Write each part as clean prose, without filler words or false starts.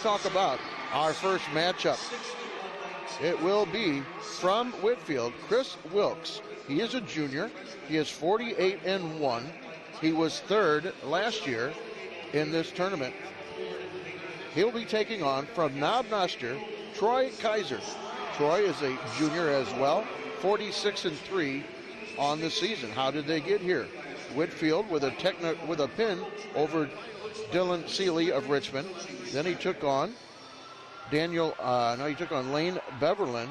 Talk about our first matchup. It will be from Whitfield, Chris Wilkes. He is a junior. He is 48-1. He was third last year in this tournament. He'll be taking on from Noster, Troy Kyser. Troy is a junior as well, 46-3 on the season. How did they get here? Whitfield with a pin over Dylan Seeley of Richmond. Then he took on Lane Beverlin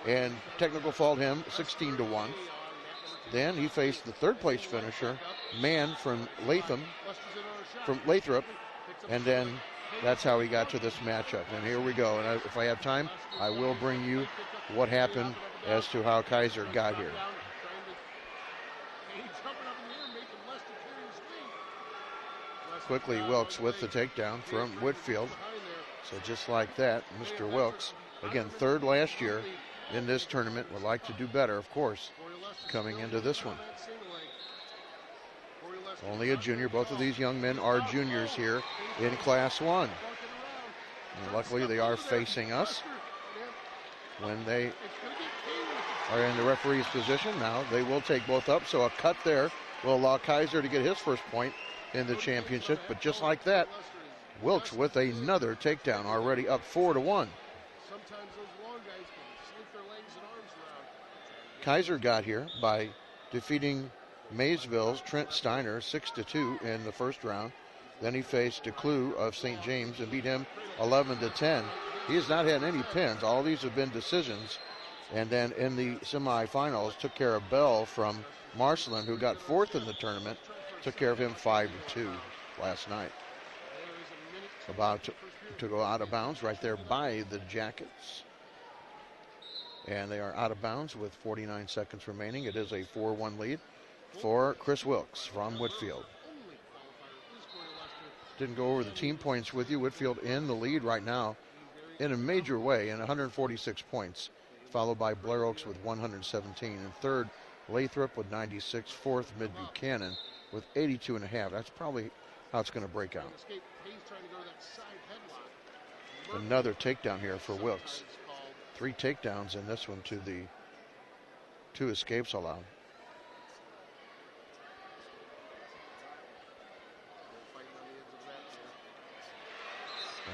and technical fault him 16-1. Then he faced the third place finisher, Mann from Lathrop, and then that's how he got to this matchup. And here we go. And if I have time, I will bring you what happened as to how Kyser got here. Quickly, Wilkes with the takedown from Whitfield. So just like that, Mr. Wilkes, again, third last year in this tournament, would like to do better, of course, coming into this one. Only a junior. Both of these young men are juniors here in Class 1. And luckily, they are facing us when they are in the referee's position. Now, they will take both up, so a cut there will allow Kyser to get his first point in the championship. But just like that, Wilkes with another takedown, already up 4-1. Kyser got here by defeating Maysville's Trent Steiner 6-2 in the first round. Then he faced DeClue of St. James and beat him 11-10. He has not had any pins. All these have been decisions. And then in the semifinals, took care of Bell from Marceline, who got fourth in the tournament. Took care of him 5-2 last night. About to go out of bounds right there by the Jackets. And they are out of bounds with 49 seconds remaining. It is a 4-1 lead for Chris Wilkes from Whitfield. Didn't go over the team points with you. Whitfield in the lead right now in a major way in 146 points, followed by Blair Oaks with 117. And third, Lathrop with 96. Fourth, Mid-Buchanan with 82.5. That's probably how it's going to break out. Another takedown here for Wilkes. 3 takedowns in this one to the 2 escapes allowed.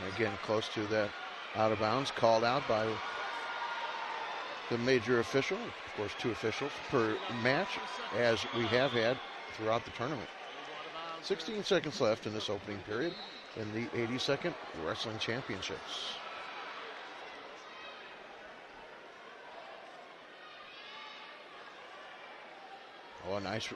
And again, close to that out of bounds, called out by the major official. Of course, 2 officials per match, as we have had throughout the tournament. 16 seconds left in this opening period in the 82nd Wrestling Championships. Oh, a nice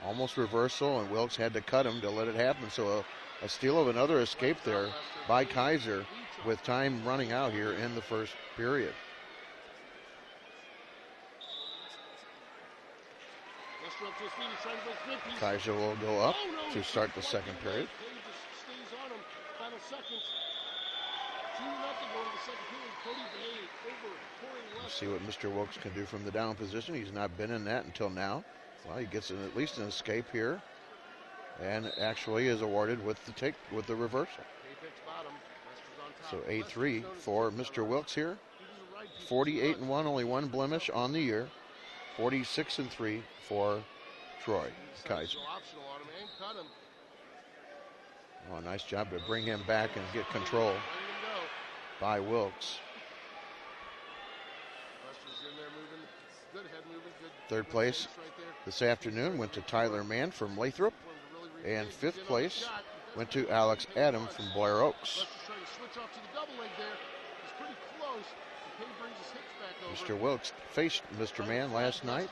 almost reversal, and Wilkes had to cut him to let it happen. So a steal of another escape there by Kyser with time running out here in the first period. Kyser will go up to start the second period. Let's see what Mr. Wilkes can do from the down position. He's not been in that until now. Well, he gets at least an escape here, and actually is awarded with the reversal. So 8-3 for Mr. Wilkes here. 48-1, only 1 blemish on the year. 46-3 for Troy Kyser. Oh, nice job to bring him back and get control by Wilkes. Third place this afternoon went to Tyler Mann from Lathrop, and 5th place went to Alex Adam from Blair Oaks. Mr. Wilkes faced Mr. Mann last night,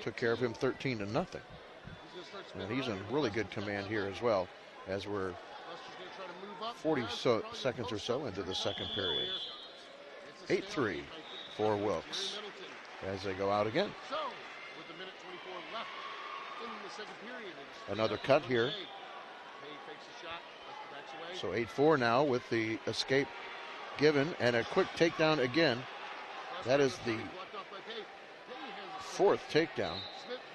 took care of him 13-0. And he's in really good command here as well, as we're 40 seconds or so into the second period. 8-3 for Wilkes as they go out again. Another cut here. So 8-4 now with the escape given, and a quick takedown again. That is the 4th takedown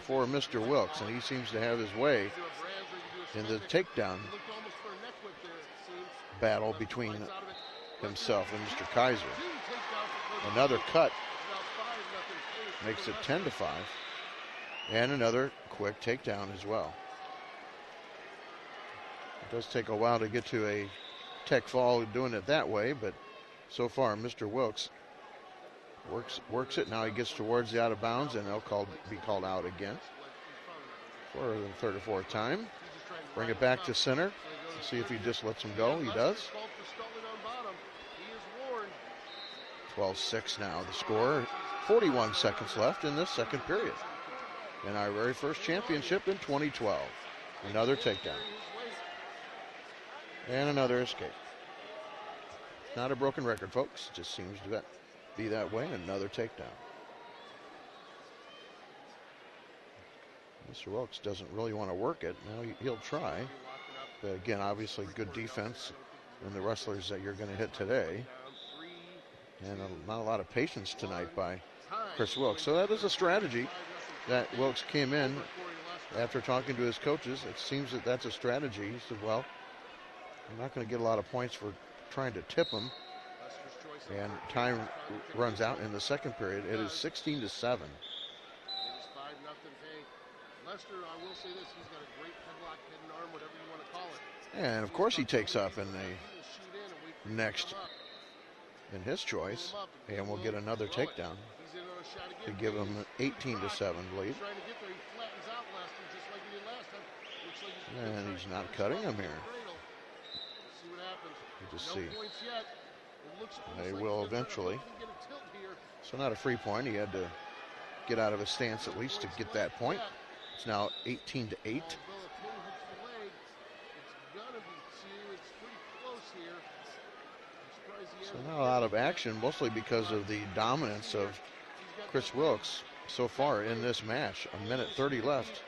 for Mr. Wilkes, and he seems to have his way in the takedown battle between himself and Mr. Kyser. Another cut makes it 10-5. And another quick takedown as well. It does take a while to get to a tech fall doing it that way, but so far Mr. Wilkes works it. Now he gets towards the out of bounds, and they'll be called out again for the third or fourth time. Bring it back to center. See if he just lets him go. He does. 12-6 now the score. 41 seconds left in this second period. In our very first championship in 2012. Another takedown. And another escape. Not a broken record, folks. Just seems to be that way. Another takedown. Mr. Wilkes doesn't really want to work it. Now he'll try. But again, obviously good defense in the wrestlers that you're going to hit today. And not a lot of patience tonight by Chris Wilkes. So that is a strategy that Wilkes came in after talking to his coaches. It seems that that's a strategy. He said, well, I'm not going to get a lot of points for trying to tip him. And time runs out in the second period. It is 16-7. Lester, I will say this, he's got a great headlock, hidden arm, whatever you want to call it. And of course he takes up in the next in his choice, and we'll get another takedown to give him an 18-7 lead. And he's not cutting him here. You just see. They will eventually. So not a free point. He had to get out of his stance at least to get that point. It's now 18-8. So not a lot of action, mostly because of the dominance of Chris Wilkes so far in this match. A minute 30 left.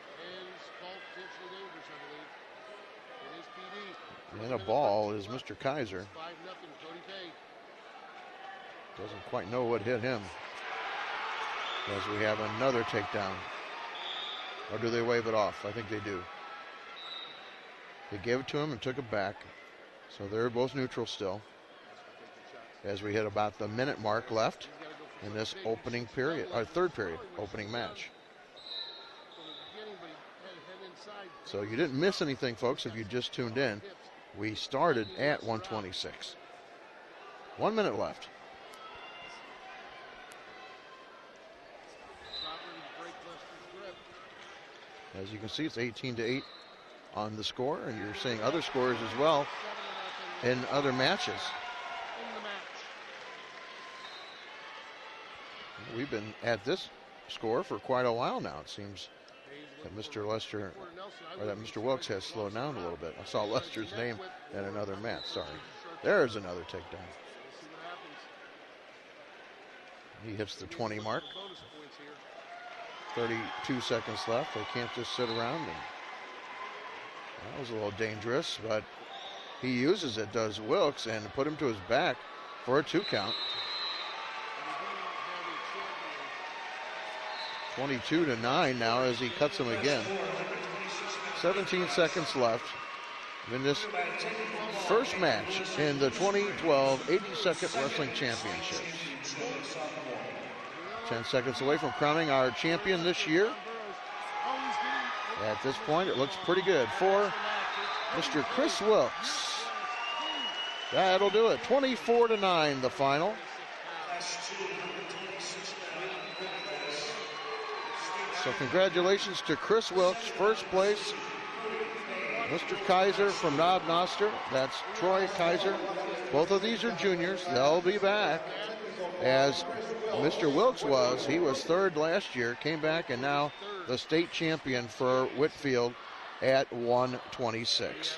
And a ball is Mr. Kyser. Doesn't quite know what hit him. As we have another takedown. Or do they wave it off? I think they do. They gave it to him and took it back. So they're both neutral still. As we hit about the minute mark left in this opening period, our third period, opening match. So you didn't miss anything, folks, if you just tuned in. We started at 126. 1 minute left. As you can see, it's 18-8 on the score, and you're seeing other scores as well in other matches. We've been at this score for quite a while now. It seems that Mr. Wilkes has slowed down a little bit. I saw Lester's name in another match. Sorry. There's another takedown. He hits the 20 mark. 32 seconds left. They can't just sit around. And that was a little dangerous, but he uses it, does Wilkes, and put him to his back for a 2 count. 22-9 now as he cuts him again. 17 seconds left in this first match in the 2012 82nd Wrestling Championships. 10 seconds away from crowning our champion this year. At this point, it looks pretty good for Mr. Chris Wilkes. That'll do it. 24-9 the final. So congratulations to Chris Wilkes, first place. Mr. Kyser from Noster, that's Troy Kyser. Both of these are juniors. They'll be back. As Mr. Wilkes was, he was third last year, came back, and now the state champion for Whitfield at 126.